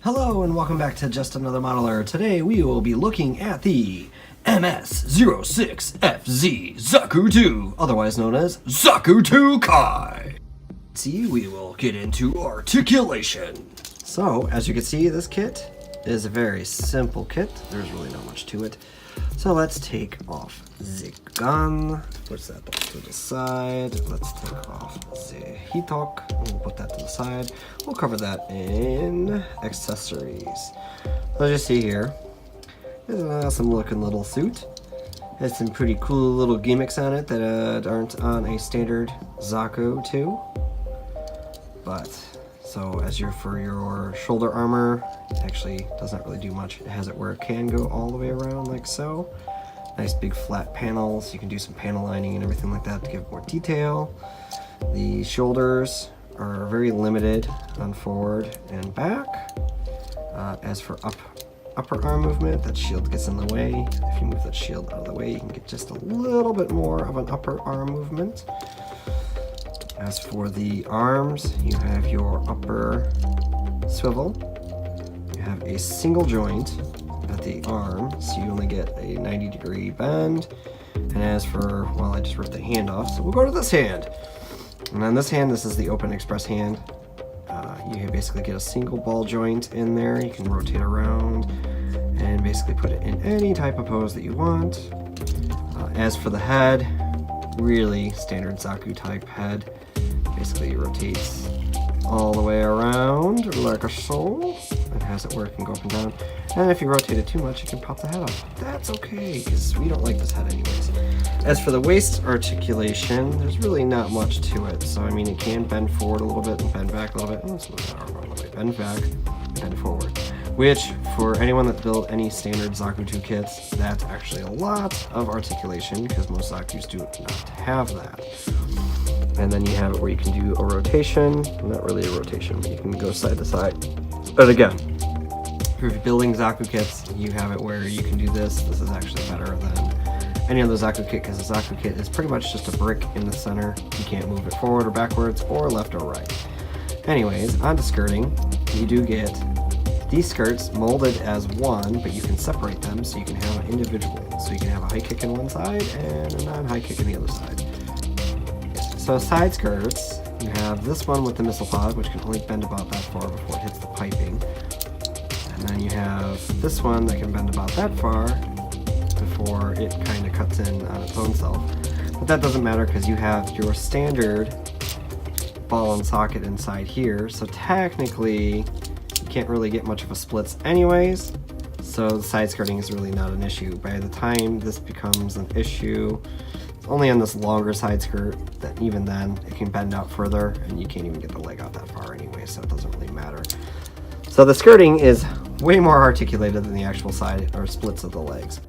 Hello and welcome back to Just Another Modeler. Today we will be looking at the MS-06FZ Zaku 2, otherwise known as Zaku 2 Kai. See, we will get into articulation. So, as you can see, this kit is a very simple kit. There's really not much to it. So let's take off the gun. Push that to the side. Let's take off the hitok. We'll put that to the side. We'll cover that in accessories. So as you see here, it's an awesome looking little suit. Has some pretty cool little gimmicks on it that aren't on a standard Zaku 2. But so as for your shoulder armor, it actually doesn't really do much. It has it where it can go all the way around like so. Nice big flat panels. You can do some panel lining and everything like that to give more detail. The shoulders are very limited on forward and back. As for upper arm movement, that shield gets in the way. If you move that shield out of the way, you can get just a little bit more of an upper arm movement. As for the arms, you have your upper swivel. You have a single joint at the arm, so you only get a 90-degree bend. And as for, well, I just ripped the hand off, so we'll go to this hand. And on this hand, this is the open express hand. You basically get a single ball joint in there. You can rotate around and basically put it in any type of pose that you want. As for the head, really standard Zaku type head. Basically it rotates all the way around like a soul. It has it where it can go up and down. And if you rotate it too much, you can pop the head off. That's okay, because we don't like this head anyways. As for the waist articulation, there's really not much to it. So I mean, it can bend forward a little bit and bend back a little bit. Let's move that arm out of the way. Bend back, bend forward. Which, for anyone that built any standard Zaku 2 kits, that's actually a lot of articulation, because most Zakus do not have that. And then you have it where you can do a rotation, not really a rotation, but you can go side to side. But again, if you're building Zaku kits, you have it where you can do this. This is actually better than any other Zaku kit, because the Zaku kit is pretty much just a brick in the center. You can't move it forward or backwards or left or right. Anyways, on to skirting, you do get these skirts molded as one, but you can separate them so you can have an individual. So you can have a high kick in one side and a non-high kick in the other side. So side skirts, you have this one with the missile pod, which can only bend about that far before it hits the piping. And then you have this one that can bend about that far before it kind of cuts in on its own self. But that doesn't matter because you have your standard ball and socket inside here. So technically, you can't really get much of a splits anyways. So the side skirting is really not an issue. By the time this becomes an issue, only on this longer side skirt, that even then it can bend out further and you can't even get the leg out that far anyway, so it doesn't really matter. So the skirting is way more articulated than the actual side or splits of the legs.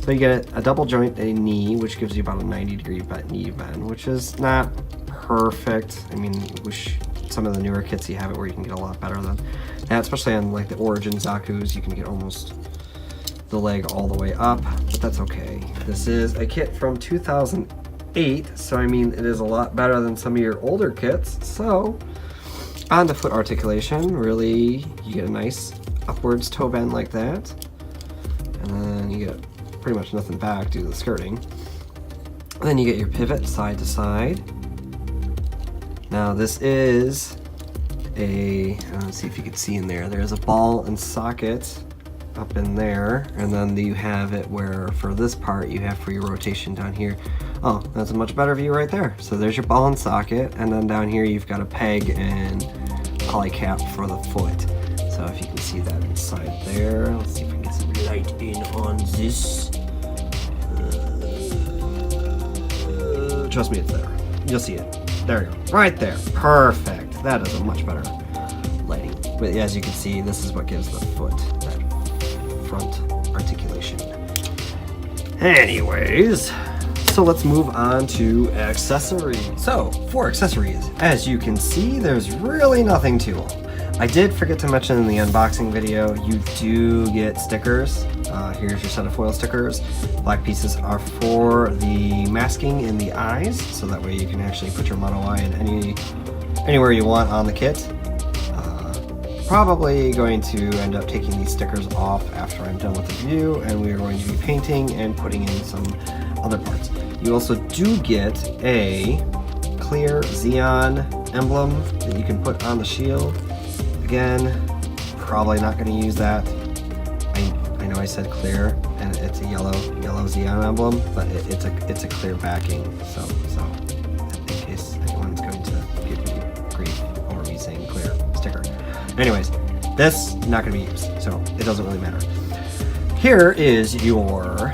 So you get a double joint a knee, which gives you about a 90-degree knee bend, which is not perfect. I mean, wish some of the newer kits you have it where you can get a lot better than that, especially on like the Origin Zakus, you can get almost the leg all the way up, but that's okay. This is a kit from 2008, so I mean it is a lot better than some of your older kits. So on the foot articulation, really you get a nice upwards toe bend like that, and then you get pretty much nothing back due to the skirting. And then you get your pivot side to side. Now this is a, let's see if you can see in there, there's a ball and socket up in there, and then you have it where for this part you have for your rotation down here. Oh, that's a much better view right there. So there's your ball and socket, and then down here you've got a peg and poly cap for the foot. So if you can see that inside there, let's see if we can get some light in on this. Trust me, it's there. You'll see it. There you go. Right there. Perfect. That is a much better lighting. But as you can see, this is what gives the foot that front articulation. Anyways, so let's move on to accessories. So for accessories, as you can see, there's really nothing to them. I did forget to mention in the unboxing video, you do get stickers. Here's your set of foil stickers. Black pieces are for the masking in the eyes, so that way you can actually put your mono eye in anywhere you want on the kit. probably going to end up taking these stickers off after I'm done with the review, and we are going to be painting and putting in some other parts. You also do get a clear Xeon emblem that you can put on the shield. Again, probably not going to use that. I know I said clear, and it's a yellow Xeon emblem, but it's a clear backing. So in case anyone's going to give me grief over me saying clear sticker. Anyways, this not going to be used, so it doesn't really matter. Here is your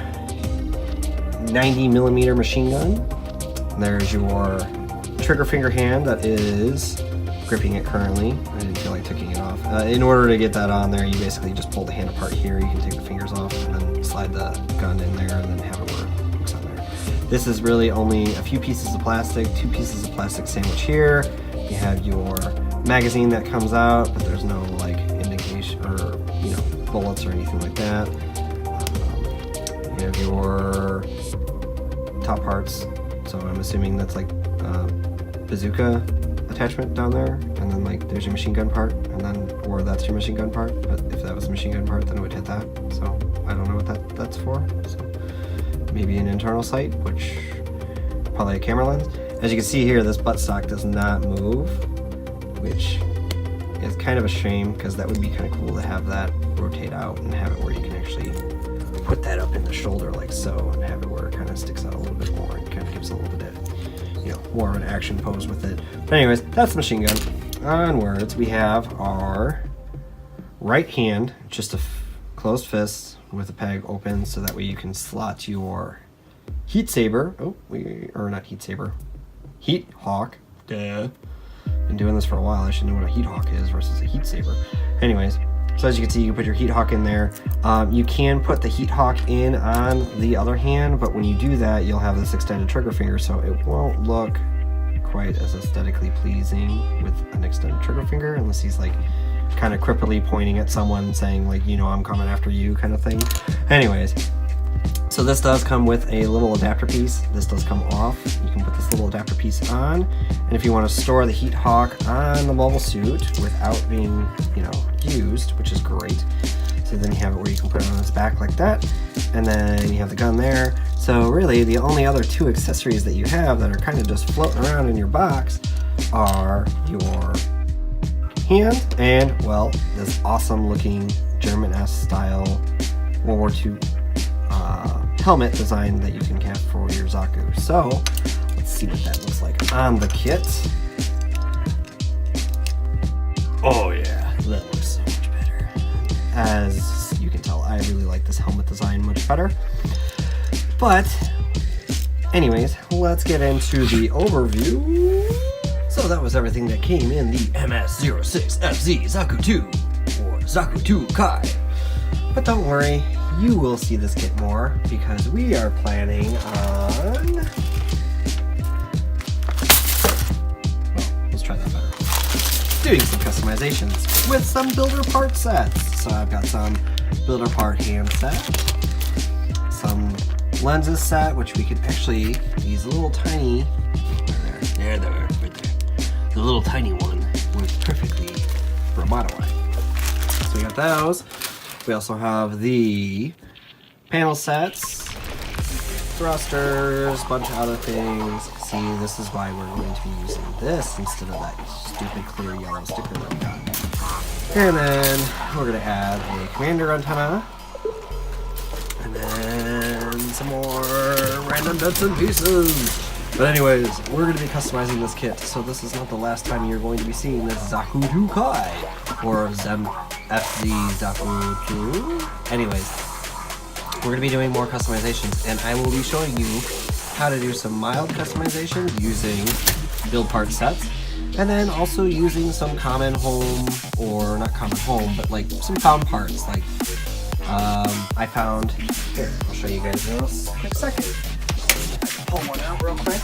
90mm machine gun. There's your trigger finger hand that is gripping it currently. I didn't feel like taking it off. In order to get that on there, you basically just pull the hand apart here. You can take the fingers off and then slide the gun in there and then have it where it hooks on there. This is really only a few pieces of plastic, 2 pieces of plastic sandwich here. You have your magazine that comes out, but there's no like indication or bullets or anything like that. You have your top parts, so I'm assuming that's like bazooka attachment down there, and then like there's your machine gun part, and then or that's your machine gun part. But if that was a machine gun part, then it would hit that. So I don't know what that's for. So maybe an internal sight, which probably a camera lens. As you can see here, this buttstock does not move, which is kind of a shame because that would be kind of cool to have that rotate out and have it where you can actually put that up in the shoulder like so, and have it where it kind of sticks out a little bit more and kind of gives a little bit of, more of an action pose with it. But anyways, that's the machine gun. Onwards, we have our right hand, just a closed fist with a peg open, so that way you can slot your heat saber. Or not heat saber, heat hawk. Duh. Been doing this for a while. I should know what a heat hawk is versus a heat saber. Anyways, so as you can see, you can put your heat hawk in there. You can put the heat hawk in on the other hand, but when you do that, you'll have this extended trigger finger, so it won't look quite as aesthetically pleasing with an extended trigger finger, unless he's like kind of creepily pointing at someone saying like, I'm coming after you kind of thing. Anyways, so this does come with a little adapter piece. This does come off. You can put this little adapter piece on, and if you want to store the heat hawk on the mobile suit without being, used, which is great. So then you have it where you can put it on its back like that, and then you have the gun there. So really, the only other 2 accessories that you have that are kind of just floating around in your box are your hand and, well, this awesome looking German-esque style World War II helmet design that you can have for your Zaku. So let's see what that looks like on the kit. Oh yeah, that looks so much better. As you can tell, I really like this helmet design much better. But anyways, let's get into the overview. So that was everything that came in the MS-06FZ Zaku 2 or Zaku 2 Kai. But don't worry, you will see this kit more because we are planning on... Well, let's try that better. Doing some customizations with some builder part sets. So I've got some builder part hand set, some lenses set, which we could actually, these little tiny, there, right there. The little tiny one works perfectly for a bottom line. So we got those. We also have the panel sets, thrusters, a bunch of other things. See, this is why we're going to be using this instead of that stupid clear yellow sticker that we got. And then we're going to add a commander antenna. And then some more random bits and pieces. But anyways, we're going to be customizing this kit, so this is not the last time you're going to be seeing this Zaku 2 Kai, or FZ Zaku 2. Anyways, we're going to be doing more customizations, and I will be showing you how to do some mild customizations using build part sets, and then also using some common home, or not common home, but like some found parts, like I found, here, I'll show you guys in a quick second. Pull one out real quick.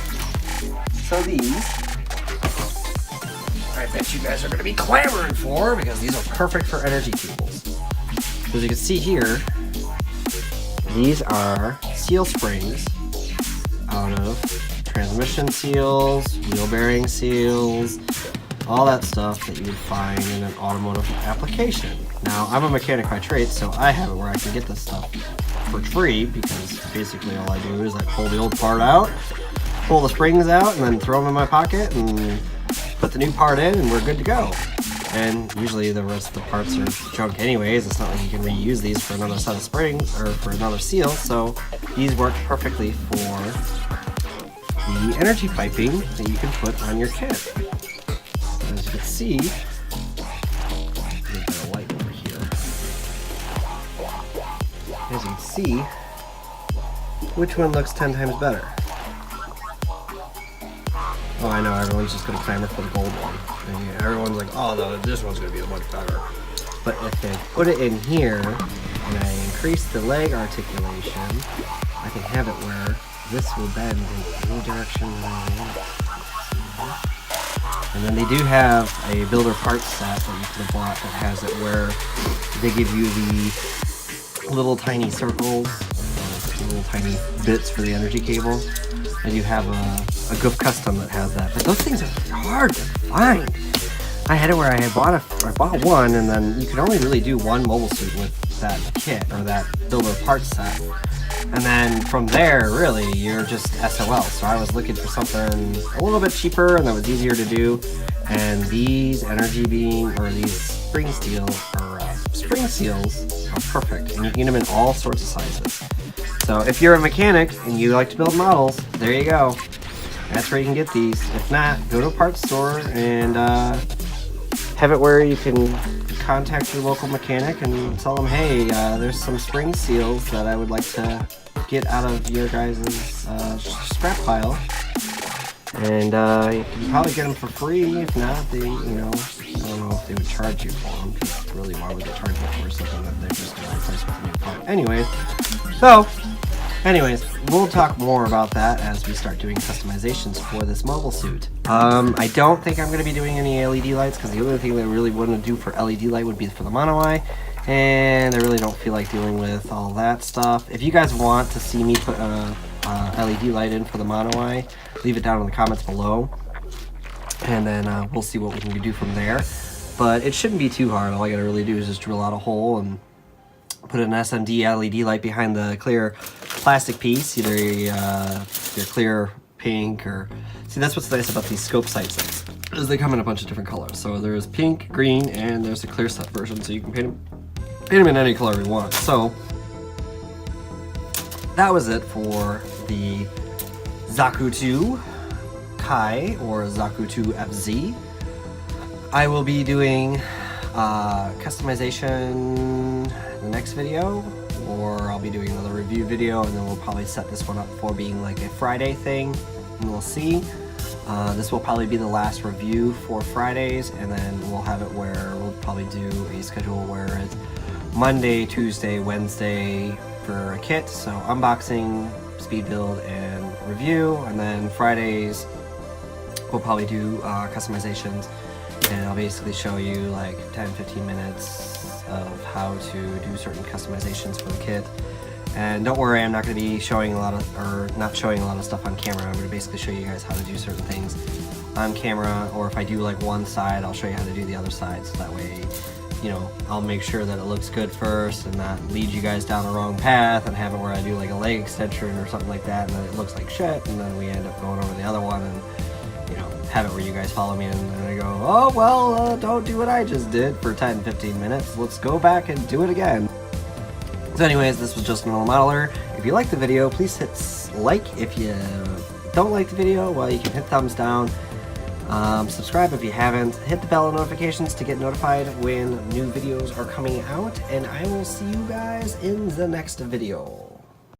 So these, I bet you guys are going to be clamoring for, because these are perfect for energy cables. As you can see here, these are seal springs out of transmission seals, wheel bearing seals, all that stuff that you would find in an automotive application. Now, I'm a mechanic by trade, so I have it where I can get this stuff for free, because basically all I do is I pull the old part out, pull the springs out, and then throw them in my pocket and put the new part in, and we're good to go. And usually the rest of the parts are junk anyways. It's not like you can reuse these for another set of springs or for another seal, so these work perfectly for the energy piping that you can put on your kit. As you can see, there's a light over here. As you can see, which one looks 10 times better? Oh, I know, everyone's just going to clamor for the gold one. And everyone's like, oh, no, this one's going to be much better. But if I put it in here, and I increase the leg articulation, I can have it where this will bend in any direction that I want. And then they do have a builder parts set that you can have bought that has it where they give you the little tiny circles, little tiny bits for the energy cable. And you have a Goof Custom that has that. But those things are hard to find. I had it where I bought one, and then you could only really do one mobile suit with that kit, or that builder parts set. And then from there, really, you're just SOL. So I was looking for something a little bit cheaper and that was easier to do. And these energy beam, or these spring seals are perfect. And you can get them in all sorts of sizes. So if you're a mechanic and you like to build models, there you go. That's where you can get these. If not, go to a parts store and have it where you can contact your local mechanic and tell them, hey, there's some spring seals that I would like to get out of your guys' scrap pile. And you can probably get them for free. If not, they, I don't know if they would charge you for them, because really, why would they charge you for something that they're just going to replace with a new part? Anyways, we'll talk more about that as we start doing customizations for this mobile suit. I don't think I'm going to be doing any LED lights, because the only thing that I really want to do for LED light would be for the mono eye, and I really don't feel like dealing with all that stuff. If you guys want to see me put a LED light in for the mono eye, leave it down in the comments below, and then we'll see what we can do from there. But it shouldn't be too hard. All I gotta really do is just drill out a hole and put an SMD LED light behind the clear plastic piece, either your clear pink or... See, that's what's nice about these scope sights, is they come in a bunch of different colors. So there's pink, green, and there's a clear set version, so you can paint them in any color you want. So that was it for the Zaku 2 Kai, or Zaku 2 FZ. I will be doing customization in the next video, or I'll be doing another review video, and then we'll probably set this one up for being like a Friday thing, and we'll see. This will probably be the last review for Fridays, and then we'll have it where we'll probably do a schedule where it's Monday, Tuesday, Wednesday for a kit, so unboxing, speed build, and review, and then Fridays we'll probably do customizations, and I'll basically show you like 10-15 minutes of how to do certain customizations for the kit. And don't worry, I'm not going to be showing not showing a lot of stuff on camera. I'm going to basically show you guys how to do certain things on camera, or if I do like one side, I'll show you how to do the other side, so that way, I'll make sure that it looks good first and not lead you guys down the wrong path and have it where I do like a leg extension or something like that, and then it looks like shit, and then we end up going over the other one, and have it where you guys follow me and I go, oh well, don't do what I just did for 10-15 minutes, let's go back and do it again. So anyways, this was just another modeler. If you like the video, please hit like. If you don't like the video, well, you can hit thumbs down. Subscribe if you haven't. Hit the bell notifications to get notified when new videos are coming out, and I will see you guys in the next video.